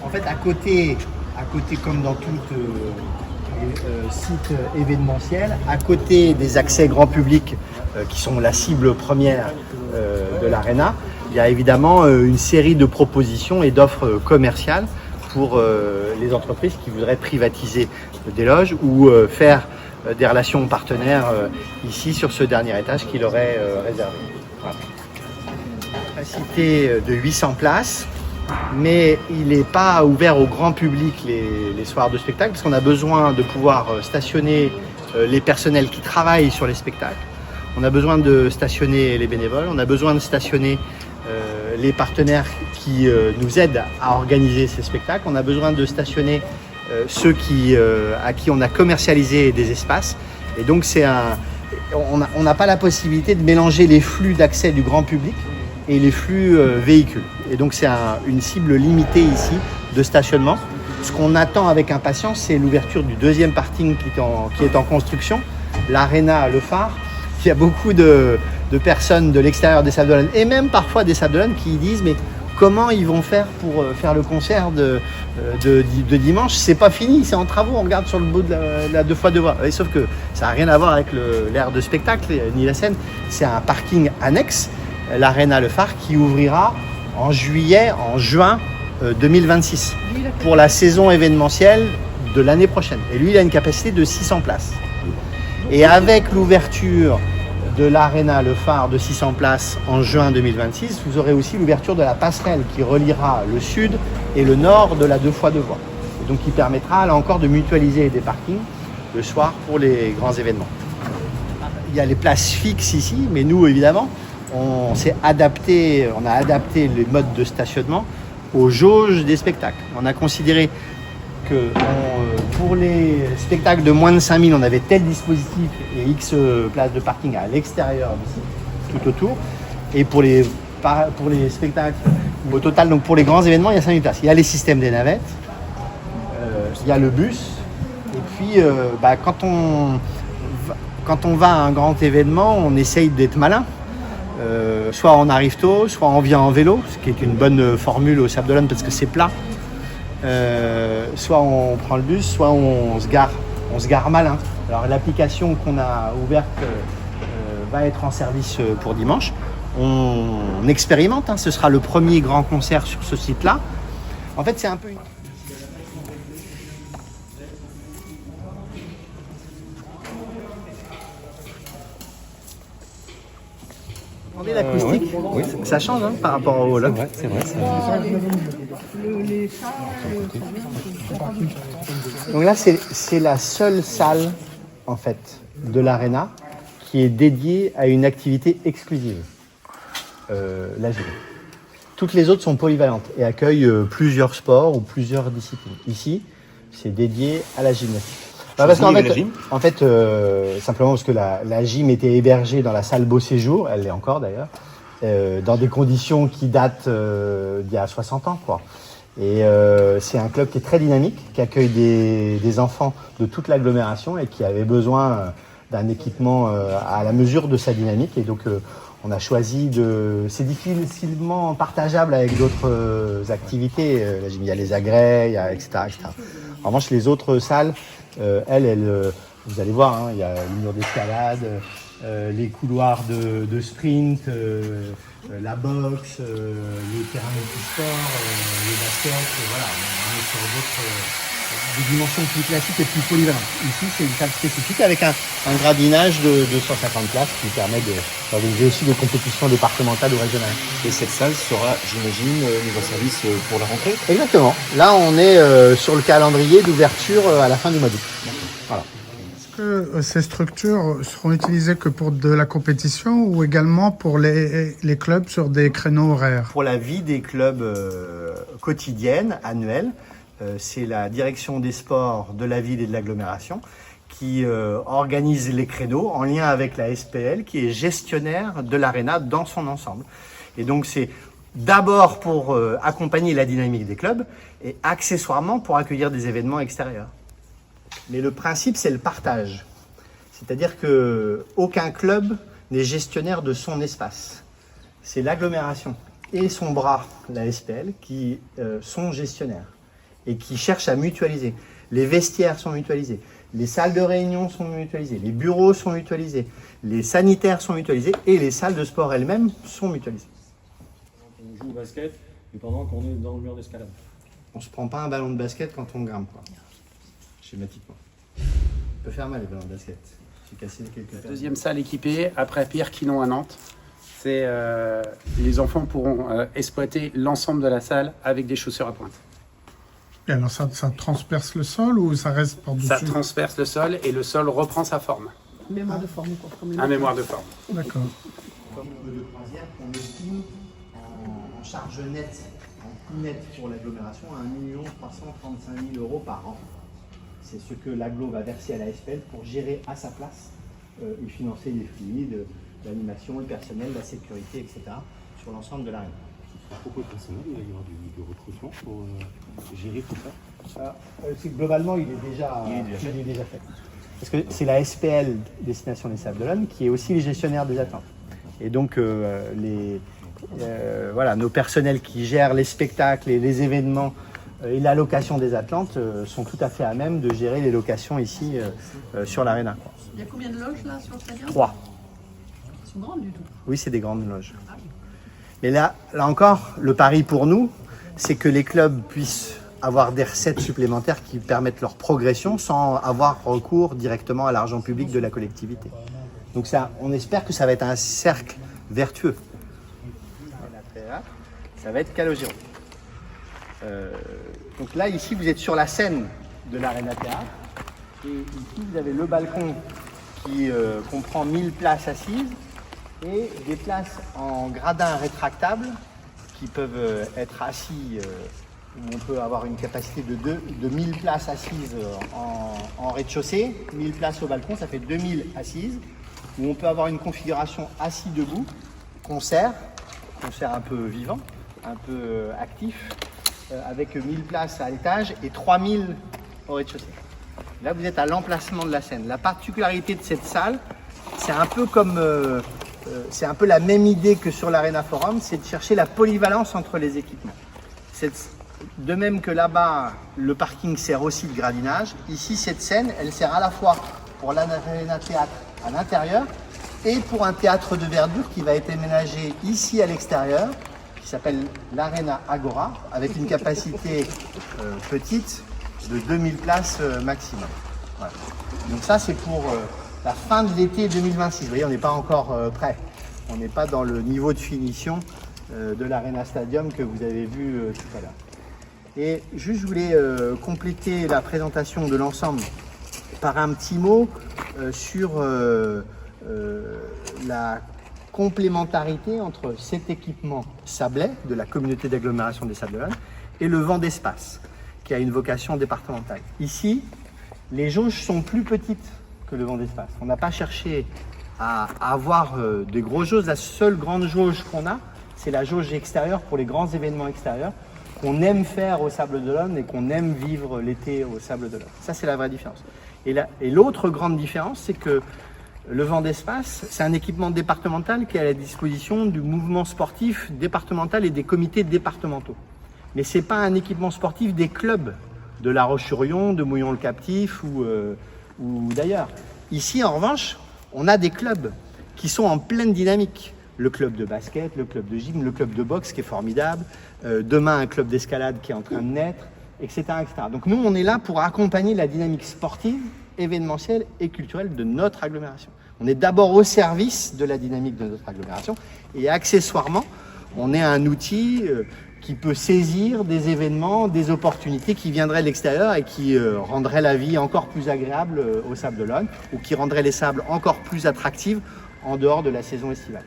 En fait, à côté comme dans tout site événementiel, à côté des accès grand public qui sont la cible première de l'Arena, il y a évidemment une série de propositions et d'offres commerciales pour les entreprises qui voudraient privatiser des loges ou faire des relations partenaires ici sur ce dernier étage qui leur est réservé. Voilà. Capacité de 800 places, mais il n'est pas ouvert au grand public les soirs de spectacle parce qu'on a besoin de pouvoir stationner les personnels qui travaillent sur les spectacles. On a besoin de stationner les bénévoles, on a besoin de stationner les partenaires qui nous aident à organiser ces spectacles. On a besoin de stationner ceux à qui on a commercialisé des espaces. Et donc on n'a pas la possibilité de mélanger les flux d'accès du grand public et les flux véhicules. Et donc c'est une cible limitée ici de stationnement. Ce qu'on attend avec impatience, c'est l'ouverture du deuxième parking qui est en construction, l'Arena Le Phare. Il y a beaucoup de personnes de l'extérieur des Sables d'Olonne et même parfois des Sables d'Olonne qui disent mais comment ils vont faire pour faire le concert de dimanche? C'est pas fini, c'est en travaux, on regarde sur le bout de la 2x2 voies. Sauf que ça n'a rien à voir avec l'aire de spectacle ni la scène, c'est un parking annexe, l'Arena Le Phare qui ouvrira en juin 2026 pour la saison événementielle de l'année prochaine. Et lui, il a une capacité de 600 places. Et avec l'ouverture de l'Arena Le Phare de 600 places en juin 2026, vous aurez aussi l'ouverture de la passerelle qui reliera le sud et le nord de la 2x2 voies. Et donc qui permettra là encore de mutualiser des parkings le soir pour les grands événements. Il y a les places fixes ici, mais nous évidemment, on a adapté les modes de stationnement aux jauges des spectacles. On a considéré que pour les spectacles de moins de 5000, on avait tel dispositif et X places de parking à l'extérieur d'ici, tout autour. Et pour les spectacles, au total, donc pour les grands événements, il y a 5000 places. Il y a les systèmes des navettes, il y a le bus. Et puis, quand on va à un grand événement, on essaye d'être malin. Soit on arrive tôt, soit on vient en vélo, ce qui est une bonne formule au Sables d'Olonne parce que c'est plat. Soit on prend le bus, soit on se gare malin. Alors l'application qu'on a ouverte va être en service pour dimanche. On expérimente, ce sera le premier grand concert sur ce site-là. En fait, c'est un peu une... Entendez l'acoustique, oui, ça change par rapport au hall. C'est vrai. Donc là, c'est la seule salle en fait de l'Arena qui est dédiée à une activité exclusive, la gym. Toutes les autres sont polyvalentes et accueillent plusieurs sports ou plusieurs disciplines. Ici, c'est dédié à la gymnastique. Parce qu'en fait, simplement parce que la gym était hébergée dans la salle Beau Séjour, elle l'est encore d'ailleurs, dans des conditions qui datent d'il y a 60 ans, quoi. Et c'est un club qui est très dynamique, qui accueille des enfants de toute l'agglomération et qui avait besoin d'un équipement à la mesure de sa dynamique. Et donc, on a choisi c'est difficilement partageable avec d'autres activités. La gym, il y a les agrès, etc., etc. En revanche, les autres salles, vous allez voir, il y a le mur d'escalade, les couloirs de sprint, la boxe, les terrains multisports, les baskets, voilà, on est sur des dimensions plus classiques et plus polyvalentes. Ici, c'est une salle spécifique avec un gradinage de 250 places qui permet d'organiser aussi des compétitions départementales ou régionales. Et cette salle sera, j'imagine, mise en service pour la rentrée? Exactement. Là, on est sur le calendrier d'ouverture à la fin du mois d'août. Voilà. Est-ce que ces structures seront utilisées que pour de la compétition ou également pour les clubs sur des créneaux horaires? Pour la vie des clubs quotidienne, annuelle, c'est la direction des sports de la ville et de l'agglomération qui organise les créneaux en lien avec la SPL qui est gestionnaire de l'Arena dans son ensemble. Et donc c'est d'abord pour accompagner la dynamique des clubs et accessoirement pour accueillir des événements extérieurs. Mais le principe, c'est le partage. C'est-à-dire qu'aucun club n'est gestionnaire de son espace. C'est l'agglomération et son bras, la SPL, qui sont gestionnaires. et qui cherchent à mutualiser. Les vestiaires sont mutualisés, les salles de réunion sont mutualisées, les bureaux sont mutualisés, les sanitaires sont mutualisés et les salles de sport elles-mêmes sont mutualisées. On joue au basket et pendant qu'on est dans le mur d'escalade. On se prend pas un ballon de basket quand on grimpe, quoi. Schématiquement. Ça peut faire mal les ballons de basket. J'ai cassé quelques paires. Deuxième salle équipée, après Pierre Quinon à Nantes. C'est les enfants pourront exploiter l'ensemble de la salle avec des chaussures à pointe. Et alors ça transperce le sol ou ça reste par-dessus? Ça transperce le sol et le sol reprend sa forme. Mémoire de forme, quoi. Un mémoire de forme. D'accord. Comme le troisième, on estime en charge nette, en coût net pour l'agglomération, à 1 335 000 € par an. C'est ce que l'agglo va verser à la SPL pour gérer à sa place et financer les fluides, l'animation, le personnel, la sécurité, etc. sur l'ensemble de l'arène. Pourquoi le personnel, il va y avoir du recrutement pour gérer tout ça? C'est que globalement, il est déjà fait. Parce que c'est la SPL Destination des Sables d'Olonne qui est aussi les gestionnaires des attentes. Et donc, voilà, nos personnels qui gèrent les spectacles et les événements et la location des Atlantes sont tout à fait à même de gérer les locations ici sur l'Arena. Il y a combien de loges là sur le stadium? 3. Elles sont grandes du tout. Oui, c'est des grandes loges. Mais là encore, le pari pour nous, c'est que les clubs puissent avoir des recettes supplémentaires qui permettent leur progression sans avoir recours directement à l'argent public de la collectivité. Donc ça, on espère que ça va être un cercle vertueux. Ça va être Calogero. Donc là, ici, vous êtes sur la scène de l'Arena Théâtre. Et ici, vous avez le balcon qui comprend 1000 places assises et des places en gradin rétractable qui peuvent être assis, où on peut avoir une capacité de 1000 places assises en rez-de-chaussée, 1000 places au balcon, ça fait 2000 assises, où on peut avoir une configuration assis-debout, concert un peu vivant, un peu actif, avec 1000 places à l'étage et 3000 au rez-de-chaussée. Là, vous êtes à l'emplacement de la scène. La particularité de cette salle, c'est un peu comme, c'est un peu la même idée que sur l'Arena Forum, c'est de chercher la polyvalence entre les équipements. De même que là-bas, le parking sert aussi de gradinage, ici, cette scène, elle sert à la fois pour l'Arena Théâtre à l'intérieur et pour un théâtre de verdure qui va être aménagé ici à l'extérieur, qui s'appelle l'Arena Agora, avec une capacité petite de 2000 places maximum. Voilà. Donc ça, c'est pour la fin de l'été 2026. Vous voyez, on n'est pas encore prêt. On n'est pas dans le niveau de finition de l'Arena Stadium que vous avez vu tout à l'heure. Et juste, je voulais compléter la présentation de l'ensemble par un petit mot sur la complémentarité entre cet équipement Sablé de la communauté d'agglomération des Sables d'Olonne et le Vent d'Espace, qui a une vocation départementale. Ici, les jauges sont plus petites que le Vent d'Espace. On n'a pas cherché à avoir des grosses jauges. La seule grande jauge qu'on a, c'est la jauge extérieure pour les grands événements extérieurs qu'on aime faire au Sables d'Olonne et qu'on aime vivre l'été au Sables d'Olonne. Ça, c'est la vraie différence. Et l'autre grande différence, c'est que le Vent d'Espace, c'est un équipement départemental qui est à la disposition du mouvement sportif départemental et des comités départementaux. Mais ce n'est pas un équipement sportif des clubs de La Roche-sur-Yon, de Mouillon-le-Captif ou d'ailleurs. Ici, en revanche, on a des clubs qui sont en pleine dynamique. Le club de basket, le club de gym, le club de boxe qui est formidable, demain un club d'escalade qui est en train de naître, etc., etc. Donc nous, on est là pour accompagner la dynamique sportive, événementielle et culturelle de notre agglomération. On est d'abord au service de la dynamique de notre agglomération et accessoirement, on est un outil qui peut saisir des événements, des opportunités qui viendraient de l'extérieur et qui rendraient la vie encore plus agréable aux Sables d'Olonne ou qui rendraient les sables encore plus attractives en dehors de la saison estivale.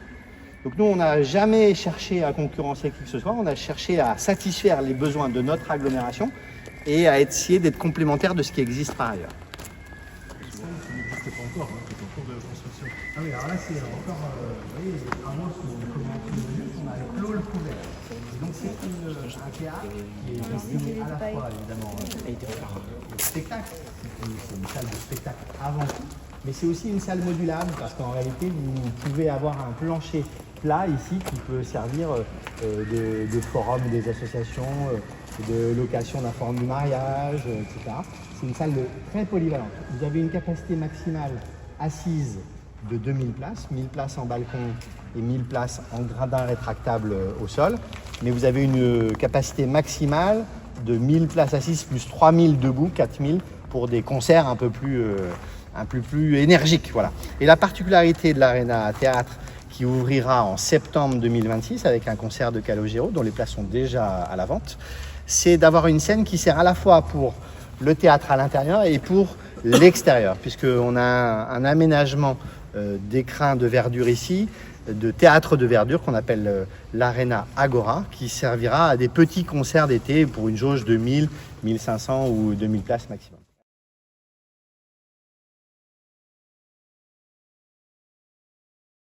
Donc nous, on n'a jamais cherché à concurrencer qui que ce soit, on a cherché à satisfaire les besoins de notre agglomération et à essayer d'être complémentaire de ce qui existe par ailleurs. Ça n'existe pas encore, c'est en cours de construction. Ah oui, alors là, c'est encore, vous voyez, avant, on a clos le couvert. Donc c'est un théâtre qui est destiné à la fois, évidemment, au spectacle. C'est une salle de spectacle avant tout. Mais c'est aussi une salle modulable parce qu'en réalité, vous pouvez avoir un plancher plat ici qui peut servir de forum des associations, de location d'un forum du mariage, etc. C'est une salle très polyvalente. Vous avez une capacité maximale assise de 2000 places, 1000 places en balcon et 1000 places en gradin rétractable au sol. Mais vous avez une capacité maximale de 1000 places assises plus 3000 debout, 4000 pour des concerts un peu plus énergiques. Voilà. Et la particularité de l'Arena Théâtre qui ouvrira en septembre 2026 avec un concert de Calogero dont les places sont déjà à la vente, c'est d'avoir une scène qui sert à la fois pour le théâtre à l'intérieur et pour l'extérieur, puisqu'on a un aménagement d'écrin de verdure ici, de théâtre de verdure qu'on appelle l'Arena Agora, qui servira à des petits concerts d'été pour une jauge de 1000, 1500 ou 2000 places maximum.